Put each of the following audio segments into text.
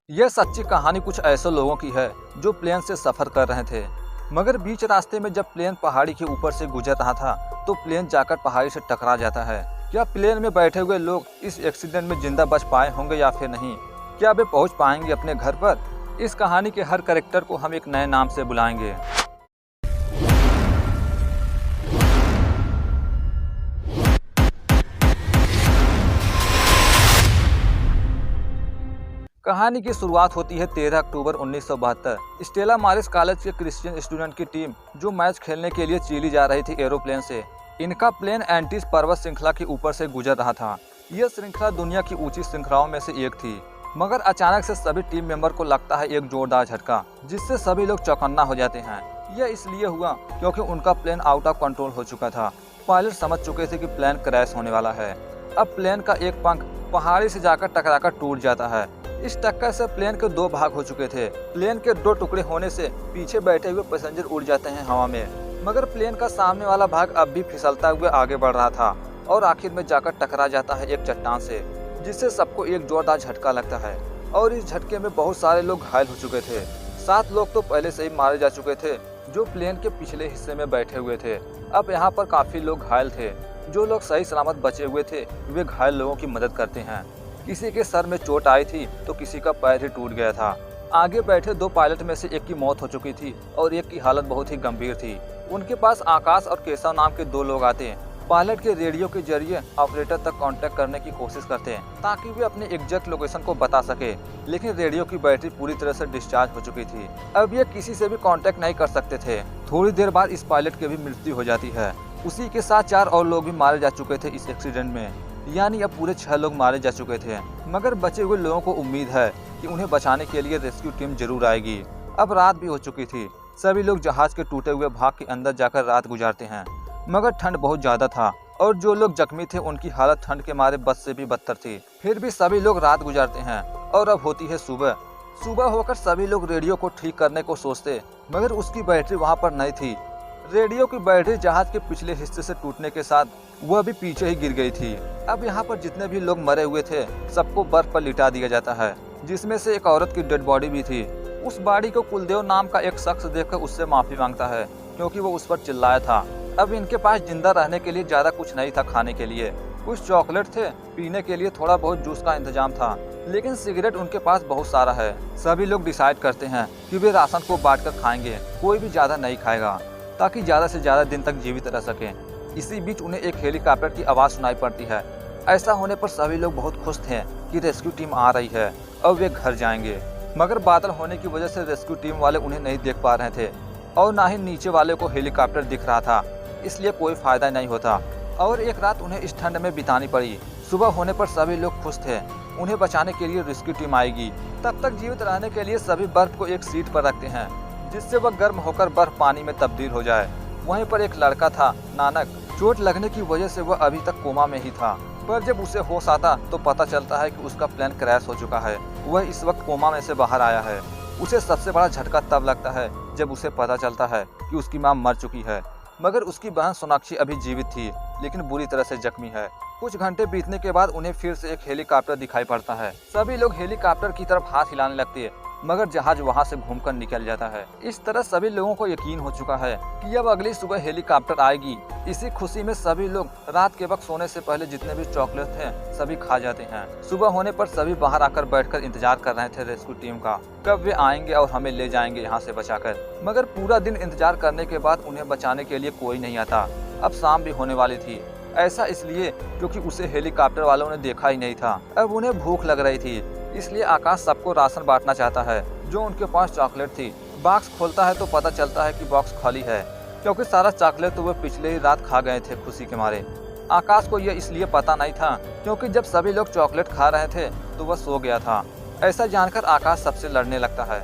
यह सच्ची कहानी कुछ ऐसे लोगों की है जो प्लेन से सफर कर रहे थे, मगर बीच रास्ते में जब प्लेन पहाड़ी के ऊपर से गुजर रहा था तो प्लेन जाकर पहाड़ी से टकरा जाता है। क्या प्लेन में बैठे हुए लोग इस एक्सीडेंट में जिंदा बच पाए होंगे या फिर नहीं? क्या वे पहुंच पाएंगे अपने घर पर? इस कहानी के हर कैरेक्टर को हम एक नए नाम से बुलाएंगे। कहानी की शुरुआत होती है 13 अक्टूबर 1972। स्टेला मारिस कॉलेज के क्रिश्चियन स्टूडेंट की टीम जो मैच खेलने के लिए चिली जा रही थी एरोप्लेन से। इनका प्लेन एंटीज पर्वत श्रृंखला के ऊपर से गुजर रहा था। यह श्रृंखला दुनिया की ऊंची श्रृंखलाओं में से एक थी, मगर अचानक से सभी टीम मेंबर को लगता है एक जोरदार झटका, जिससे सभी लोग चौकन्ना हो जाते हैं। यह इसलिए हुआ क्योंकि उनका प्लेन आउट ऑफ कंट्रोल हो चुका था। पायलट समझ चुके थे कि प्लेन क्रैश होने वाला है। अब प्लेन का एक पंख पहाड़ी से जाकर टकराकर टूट जाता है। इस टक्कर से प्लेन के दो भाग हो चुके थे। प्लेन के दो टुकड़े होने से पीछे बैठे हुए पैसेंजर उड़ जाते हैं हवा में, मगर प्लेन का सामने वाला भाग अब भी फिसलता हुआ आगे बढ़ रहा था और आखिर में जाकर टकरा जाता है एक चट्टान से, जिससे सबको एक जोरदार झटका लगता है। और इस झटके में बहुत सारे लोग घायल हो चुके थे। 7 लोग तो पहले से ही मारे जा चुके थे जो प्लेन के पिछले हिस्से में बैठे हुए थे। अब यहाँ पर काफी लोग घायल थे। जो लोग सही सलामत बचे हुए थे वे घायल लोगों की मदद करते हैं। किसी के सर में चोट आई थी तो किसी का पैर ही टूट गया था। आगे बैठे 2 पायलट में से एक की मौत हो चुकी थी और एक की हालत बहुत ही गंभीर थी। उनके पास आकाश और केशव नाम के 2 लोग आते हैं। पायलट के रेडियो के जरिए ऑपरेटर तक कांटेक्ट करने की कोशिश करते हैं ताकि वे अपने एग्जैक्ट लोकेशन को बता सके, लेकिन रेडियो की बैटरी पूरी तरह से डिस्चार्ज हो चुकी थी। अब ये किसी से भी कांटेक्ट नहीं कर सकते थे। थोड़ी देर बाद इस पायलट की भी मृत्यु हो जाती है। उसी के साथ 4 और लोग भी मारे जा चुके थे इस एक्सीडेंट में, यानी अब पूरे 6 लोग मारे जा चुके थे। मगर बचे हुए लोगों को उम्मीद है कि उन्हें बचाने के लिए रेस्क्यू टीम जरूर आएगी। अब रात भी हो चुकी थी। सभी लोग जहाज के टूटे हुए भाग के अंदर जाकर रात गुजारते हैं, मगर ठंड बहुत ज्यादा था और जो लोग जख्मी थे उनकी हालत ठंड के मारे बस से भी बदतर थी। फिर भी सभी लोग रात गुजारते हैं और अब होती है सुबह। सुबह होकर सभी लोग रेडियो को ठीक करने को सोचते, मगर उसकी बैटरी वहाँ पर नहीं थी। रेडियो की बैटरी जहाज के पिछले हिस्से से टूटने के साथ वह भी पीछे ही गिर गई थी। अब यहाँ पर जितने भी लोग मरे हुए थे सबको बर्फ पर लिटा दिया जाता है, जिसमें से एक औरत की डेड बॉडी भी थी। उस बॉडी को कुलदेव नाम का एक शख्स देखकर उससे माफी मांगता है क्योंकि वो उस पर चिल्लाया था। अब इनके पास जिंदा रहने के लिए ज्यादा कुछ नहीं था खाने के लिए। कुछ चॉकलेट थे, पीने के लिए थोड़ा बहुत जूस का इंतजाम था, लेकिन सिगरेट उनके पास बहुत सारा है। सभी लोग डिसाइड करते हैं कि वे राशन को बांटकर खाएंगे, कोई भी ज्यादा नहीं खाएगा ताकि ज्यादा से ज्यादा दिन तक जीवित रह सके। इसी बीच उन्हें एक हेलीकॉप्टर की आवाज सुनाई पड़ती है। ऐसा होने पर सभी लोग बहुत खुश थे कि रेस्क्यू टीम आ रही है और वे घर जाएंगे, मगर बादल होने की वजह से रेस्क्यू टीम वाले उन्हें नहीं देख पा रहे थे और ना ही नीचे वाले को हेलीकॉप्टर दिख रहा था, इसलिए कोई फायदा नहीं होता और एक रात उन्हें इस ठंड में बितानी पड़ी। सुबह होने पर सभी लोग खुश थे, उन्हें बचाने के लिए रेस्क्यू टीम आएगी। तब तक जीवित रहने के लिए सभी बर्फ को एक सीट पर रखते हैं जिससे वह गर्म होकर बर्फ पानी में तब्दील हो जाए। वहीं पर एक लड़का था नानक। चोट लगने की वजह से वह अभी तक कोमा में ही था, पर जब उसे होश आता तो पता चलता है कि उसका प्लेन क्रैश हो चुका है। वह इस वक्त कोमा में से बाहर आया है। उसे सबसे बड़ा झटका तब लगता है जब उसे पता चलता है कि उसकी मां मर चुकी है, मगर उसकी बहन सोनाक्षी अभी जीवित थी लेकिन बुरी तरह से जख्मी है। कुछ घंटे बीतने के बाद उन्हें फिर से एक हेलीकॉप्टर दिखाई पड़ता है। सभी लोग हेलीकॉप्टर की तरफ हाथ हिलाने लगते हैं, मगर जहाज वहां से घूमकर निकल जाता है। इस तरह सभी लोगों को यकीन हो चुका है कि अब अगली सुबह हेलीकॉप्टर आएगी। इसी खुशी में सभी लोग रात के वक्त सोने से पहले जितने भी चॉकलेट थे सभी खा जाते हैं। सुबह होने पर सभी बाहर आकर बैठकर इंतजार कर रहे थे रेस्क्यू टीम का, कब वे आएंगे और हमें ले जाएंगे यहाँ से बचाकर। मगर पूरा दिन इंतजार करने के बाद उन्हें बचाने के लिए कोई नहीं आता। अब शाम भी होने वाली थी। ऐसा इसलिए क्योंकि उसे हेलीकॉप्टर वालों ने देखा ही नहीं था। अब उन्हें भूख लग रही थी, इसलिए आकाश सबको राशन बांटना चाहता है। जो उनके पास चॉकलेट थी, बॉक्स खोलता है तो पता चलता है कि बॉक्स खाली है, क्योंकि सारा चॉकलेट तो वह पिछले ही रात खा गए थे खुशी के मारे। आकाश को यह इसलिए पता नहीं था क्योंकि जब सभी लोग चॉकलेट खा रहे थे तो वह सो गया था। ऐसा जानकर आकाश सबसे लड़ने लगता है।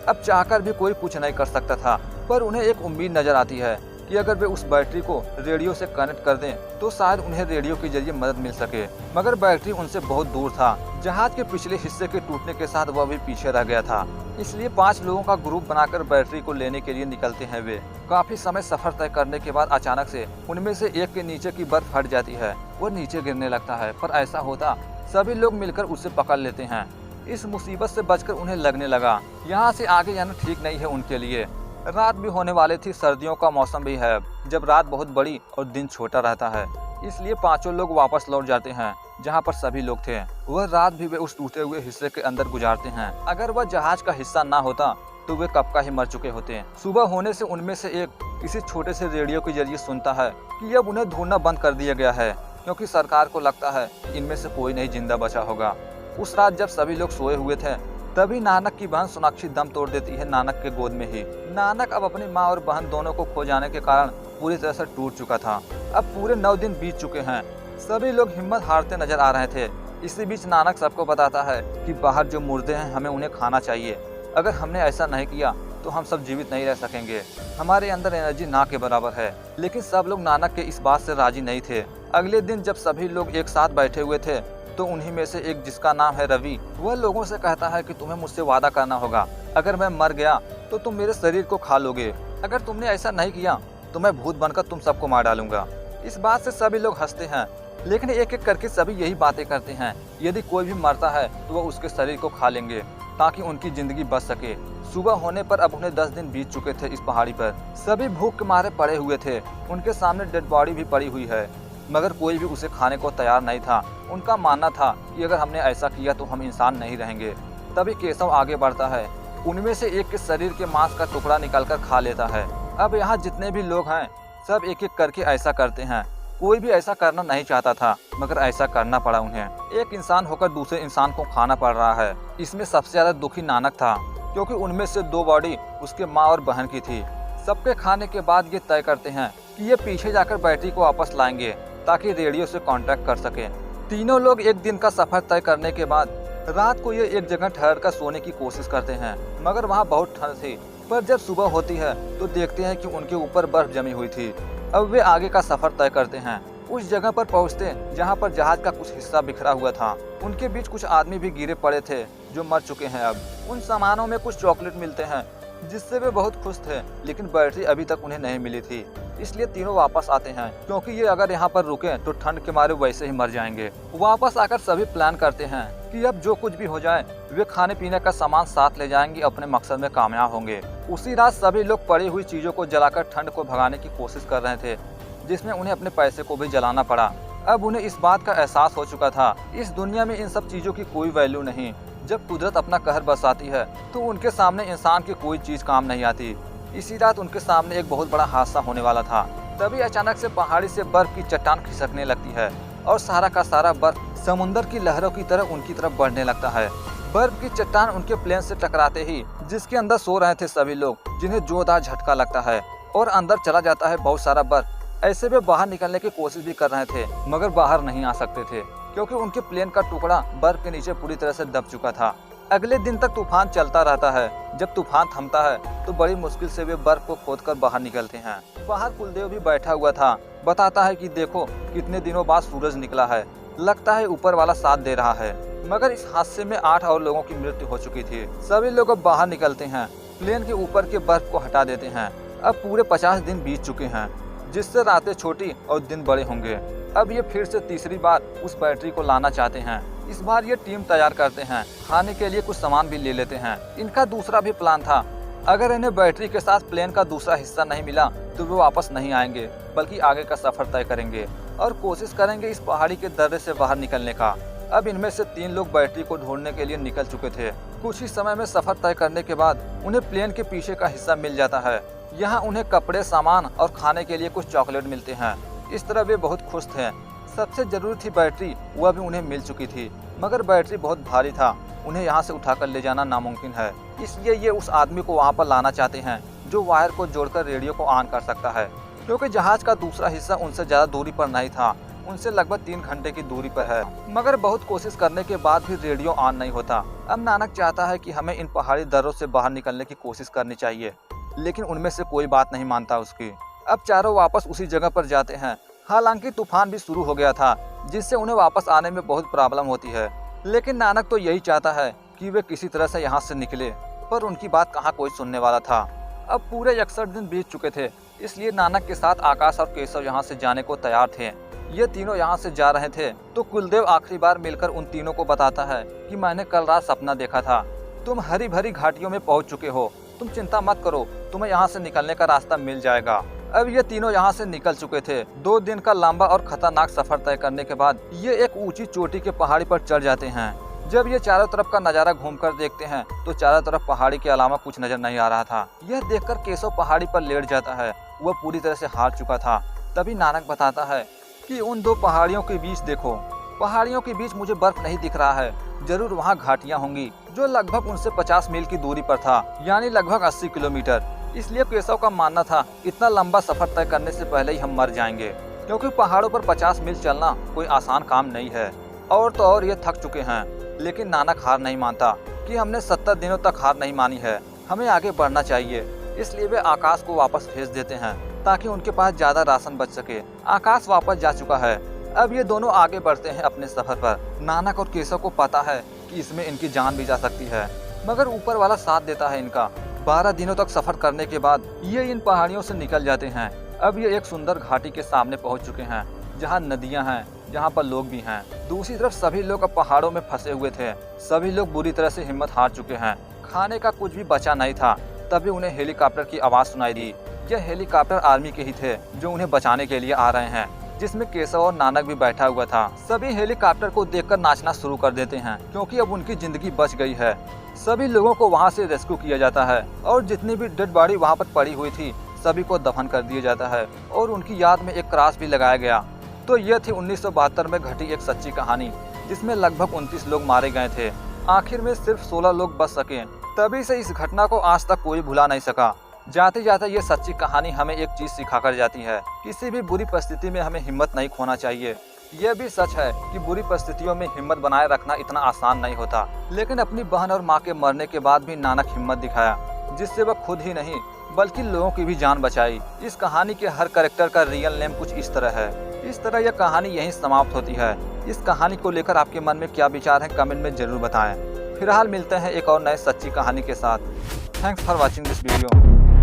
अब चाहकर भी कोई कुछ नहीं कर सकता था, पर उन्हें एक उम्मीद नजर आती है कि अगर वे उस बैटरी को रेडियो से कनेक्ट कर दें तो शायद उन्हें रेडियो के जरिए मदद मिल सके। मगर बैटरी उनसे बहुत दूर था। जहाज के पिछले हिस्से के टूटने के साथ वह भी पीछे रह गया था। इसलिए 5 लोगों का ग्रुप बनाकर बैटरी को लेने के लिए निकलते हैं। वे काफी समय सफर तय करने के बाद अचानक से उनमें से एक के नीचे की बर्फ फट जाती है। वो नीचे गिरने लगता है, पर ऐसा होता सभी लोग मिलकर उसे पकड़ लेते हैं। इस मुसीबत से बचकर उन्हें लगने लगा यहाँ से आगे जाना ठीक नहीं है उनके लिए। रात भी होने वाली थी, सर्दियों का मौसम भी है जब रात बहुत बड़ी और दिन छोटा रहता है। इसलिए पांचों लोग वापस लौट जाते हैं जहाँ पर सभी लोग थे। वह रात भी वे उस टूटे हुए हिस्से के अंदर गुजारते हैं। अगर वह जहाज का हिस्सा ना होता तो वे कब का ही मर चुके होते। सुबह होने से उनमें से एक किसी छोटे से रेडियो के जरिए सुनता है कि अब उन्हें ढूंढना बंद कर दिया गया है, क्योंकि सरकार को लगता है इनमें से कोई नहीं जिंदा बचा होगा। उस रात जब सभी लोग सोए हुए थे तभी नानक की बहन सोनाक्षी दम तोड़ देती है नानक के गोद में ही। नानक अब अपनी माँ और बहन दोनों को खो जाने के कारण पूरी तरह से टूट चुका था। अब पूरे 9 दिन बीत चुके हैं। सभी लोग हिम्मत हारते नजर आ रहे थे। इसी बीच नानक सबको बताता है कि बाहर जो मुर्दे हैं हमें उन्हें खाना चाहिए। अगर हमने ऐसा नहीं किया तो हम सब जीवित नहीं रह सकेंगे। हमारे अंदर एनर्जी ना के बराबर है। लेकिन सब लोग नानक के इस बात से राजी नहीं थे। अगले दिन जब सभी लोग एक साथ बैठे हुए थे तो उन्हीं में से एक, जिसका नाम है रवि, वह लोगों से कहता है कि तुम्हें मुझसे वादा करना होगा। अगर मैं मर गया तो तुम मेरे शरीर को खा लोगे। अगर तुमने ऐसा नहीं किया तो मैं भूत बनकर तुम सबको मार डालूंगा। इस बात से सभी लोग हंसते हैं, लेकिन एक एक करके सभी यही बातें करते हैं। यदि कोई भी मरता है तो वह उसके शरीर को खा लेंगे ताकि उनकी जिंदगी बच सके। सुबह होने पर अब उन्हें 10 दिन बीत चुके थे इस पहाड़ी पर। सभी भूख के मारे पड़े हुए थे। उनके सामने डेड बॉडी भी पड़ी हुई है, मगर कोई भी उसे खाने को तैयार नहीं था। उनका मानना था कि अगर हमने ऐसा किया तो हम इंसान नहीं रहेंगे। तभी केशव आगे बढ़ता है, उनमें से एक के शरीर के मांस का टुकड़ा निकालकर खा लेता है। अब यहाँ जितने भी लोग हैं सब एक एक करके ऐसा करते हैं। कोई भी ऐसा करना नहीं चाहता था, मगर ऐसा करना पड़ा उन्हें। एक इंसान होकर दूसरे इंसान को खाना पड़ रहा है। इसमें सबसे ज्यादा दुखी नानक था, क्योंकि उनमें से 2 बॉडी उसके माँ और बहन की थी। सबके खाने के बाद ये तय करते हैं कि ये पीछे जाकर बैटरी को वापस लाएंगे ताकि रेडियो से कांटेक्ट कर सके। तीनों लोग एक दिन का सफर तय करने के बाद रात को ये एक जगह ठहर कर सोने की कोशिश करते हैं, मगर वहाँ बहुत ठंड थी। पर जब सुबह होती है तो देखते हैं कि उनके ऊपर बर्फ जमी हुई थी। अब वे आगे का सफर तय करते हैं। उस जगह पर पहुँचते जहाँ पर जहाज का कुछ हिस्सा बिखरा हुआ था। उनके बीच कुछ आदमी भी गिरे पड़े थे जो मर चुके हैं। अब उन सामानों में कुछ चॉकलेट मिलते हैं जिससे वे बहुत खुश थे, लेकिन बैटरी अभी तक उन्हें नहीं मिली थी। इसलिए तीनों वापस आते हैं, क्योंकि ये अगर यहाँ पर रुके तो ठंड के मारे वैसे ही मर जाएंगे। वापस आकर सभी प्लान करते हैं कि अब जो कुछ भी हो जाए वे खाने पीने का सामान साथ ले जाएंगे, अपने मकसद में कामयाब होंगे। उसी रात सभी लोग पड़ी हुई चीजों को जलाकर ठंड को भगाने की कोशिश कर रहे थे, जिसमें उन्हें अपने पैसे को भी जलाना पड़ा। अब उन्हें इस बात का एहसास हो चुका था, इस दुनिया में इन सब चीजों की कोई वैल्यू नहीं। जब कुदरत अपना कहर बरसाती है तो उनके सामने इंसान की कोई चीज काम नहीं आती। इसी रात उनके सामने एक बहुत बड़ा हादसा होने वाला था। तभी अचानक से पहाड़ी से बर्फ की चट्टान खिसकने लगती है और सारा का सारा बर्फ समुद्र की लहरों की तरह उनकी तरफ बढ़ने लगता है। बर्फ की चट्टान उनके प्लेन से टकराते ही जिसके अंदर सो रहे थे सभी लोग, जिन्हें जोरदार झटका लगता है और अंदर चला जाता है बहुत सारा बर्फ। ऐसे वे बाहर निकलने की कोशिश भी कर रहे थे, मगर बाहर नहीं आ सकते थे, क्योंकि उनके प्लेन का टुकड़ा बर्फ के नीचे पूरी तरह से दब चुका था। अगले दिन तक तूफान चलता रहता है। जब तूफान थमता है तो बड़ी मुश्किल से वे बर्फ को खोदकर बाहर निकलते हैं। बाहर कुलदेव भी बैठा हुआ था, बताता है कि देखो कितने दिनों बाद सूरज निकला है, लगता है ऊपर वाला साथ दे रहा है। मगर इस हादसे में 8 और लोगों की मृत्यु हो चुकी थी। सभी लोग अब बाहर निकलते हैं, प्लेन के ऊपर के बर्फ को हटा देते हैं। अब पूरे 50 दिन बीत चुके हैं, जिससे रातें छोटी और दिन बड़े होंगे। अब ये फिर से तीसरी बार उस बैटरी को लाना चाहते हैं। इस बार ये टीम तैयार करते हैं, खाने के लिए कुछ सामान भी ले लेते हैं। इनका दूसरा भी प्लान था, अगर इन्हें बैटरी के साथ प्लेन का दूसरा हिस्सा नहीं मिला तो वे वापस नहीं आएंगे, बल्कि आगे का सफर तय करेंगे और कोशिश करेंगे इस पहाड़ी के दर्रे से बाहर निकलने का। अब इनमें से 3 लोग बैटरी को ढूंढने के लिए निकल चुके थे। कुछ ही समय में सफर तय करने के बाद उन्हें प्लेन के पीछे का हिस्सा मिल जाता है। यहाँ उन्हें कपड़े, सामान और खाने के लिए कुछ चॉकलेट मिलते हैं। इस तरह वे बहुत खुश थे। सबसे जरूरी थी बैटरी, वह भी उन्हें मिल चुकी थी, मगर बैटरी बहुत भारी था, उन्हें यहाँ से उठाकर ले जाना नामुमकिन है। इसलिए ये उस आदमी को वहाँ पर लाना चाहते हैं जो वायर को जोड़कर रेडियो को ऑन कर सकता है, क्योंकि जहाज का दूसरा हिस्सा उनसे ज्यादा दूरी पर नहीं था, उनसे लगभग 3 घंटे की दूरी पर है। मगर बहुत कोशिश करने के बाद भी रेडियो ऑन नहीं होता। अब नानक चाहता है कि हमें इन पहाड़ी दर्रों से बाहर निकलने की कोशिश करनी चाहिए, लेकिन उनमें से कोई बात नहीं मानता उसकी। अब चारों वापस उसी जगह पर जाते हैं। हालांकि तूफान भी शुरू हो गया था, जिससे उन्हें वापस आने में बहुत प्रॉब्लम होती है, लेकिन नानक तो यही चाहता है कि वे किसी तरह से यहाँ से निकले, पर उनकी बात कहाँ कोई सुनने वाला था। अब पूरे 61 दिन बीत चुके थे, इसलिए नानक के साथ आकाश और केशव यहाँ से जाने को तैयार थे। ये तीनों यहाँ से जा रहे थे तो कुलदेव आखिरी बार मिलकर उन तीनों को बताता है कि मैंने कल रात सपना देखा था। तुम हरी भरी घाटियों में पहुँच चुके हो, तुम चिंता मत करो, तुम्हें यहाँ से निकलने का रास्ता मिल जाएगा। अब ये तीनों यहाँ से निकल चुके थे। 2 दिन का लंबा और खतरनाक सफर तय करने के बाद ये एक ऊंची चोटी के पहाड़ी पर चढ़ जाते हैं। जब ये चारों तरफ का नजारा घूमकर देखते हैं तो चारों तरफ पहाड़ी के अलावा कुछ नजर नहीं आ रहा था। यह देखकर केशव पहाड़ी पर लेट जाता है, वह पूरी तरह से हार चुका था। तभी नानक बताता है कि उन 2 पहाड़ियों के बीच देखो, पहाड़ियों के बीच मुझे बर्फ नहीं दिख रहा है, जरूर वहाँ घाटियाँ होंगी, जो लगभग उनसे 50 मील की दूरी पर था, यानी लगभग 80 किलोमीटर। इसलिए केशव का मानना था इतना लंबा सफर तय करने से पहले ही हम मर जाएंगे, क्योंकि पहाड़ों पर 50 मील चलना कोई आसान काम नहीं है। और तो और ये थक चुके हैं। लेकिन नानक हार नहीं मानता कि हमने 70 दिनों तक हार नहीं मानी है, हमें आगे बढ़ना चाहिए। इसलिए वे आकाश को वापस भेज देते हैं ताकि उनके पास ज्यादा राशन बच सके। आकाश वापस जा चुका है। अब ये दोनों आगे बढ़ते हैं अपने सफर पर। नानक और केशव को पता है कि इसमें इनकी जान भी जा सकती है, मगर ऊपर वाला साथ देता है इनका। 12 दिनों तक सफर करने के बाद ये इन पहाड़ियों से निकल जाते हैं। अब ये एक सुंदर घाटी के सामने पहुंच चुके हैं, जहां नदियां हैं, जहां पर लोग भी हैं। दूसरी तरफ सभी लोग अब पहाड़ों में फंसे हुए थे। सभी लोग बुरी तरह से हिम्मत हार चुके हैं, खाने का कुछ भी बचा नहीं था। तभी उन्हें हेलीकॉप्टर की आवाज सुनाई दी। यह हेलीकॉप्टर आर्मी के ही थे जो उन्हें बचाने के लिए आ रहे हैं, जिसमें केशव और नानक भी बैठा हुआ था। सभी हेलीकॉप्टर को देखकर नाचना शुरू कर देते हैं, क्योंकि अब उनकी जिंदगी बच गई है। सभी लोगों को वहां से रेस्क्यू किया जाता है और जितनी भी डेड बॉडी वहां पर पड़ी हुई थी सभी को दफन कर दिया जाता है और उनकी याद में एक क्रॉस भी लगाया गया। तो यह थी 1972 में घटी एक सच्ची कहानी, जिसमें लगभग 29 लोग मारे गए थे। आखिर में सिर्फ 16 लोग बच सके। तभी से इस घटना को आज तक कोई भुला नहीं सका। जाते जाते ये सच्ची कहानी हमें एक चीज सिखा कर जाती है, किसी भी बुरी परिस्थिति में हमें हिम्मत नहीं खोना चाहिए। यह भी सच है कि बुरी परिस्थितियों में हिम्मत बनाए रखना इतना आसान नहीं होता, लेकिन अपनी बहन और माँ के मरने के बाद भी नानक हिम्मत दिखाया, जिससे वह खुद ही नहीं बल्कि लोगों की भी जान बचाई। इस कहानी के हर कैरेक्टर का रियल नेम कुछ इस तरह है। इस तरह यह कहानी यहीं समाप्त होती है। इस कहानी को लेकर आपके मन में क्या विचार है, कमेंट में जरूर बताएं। फिलहाल मिलते हैं एक और नए सच्ची कहानी के साथ। Thanks for watching this video.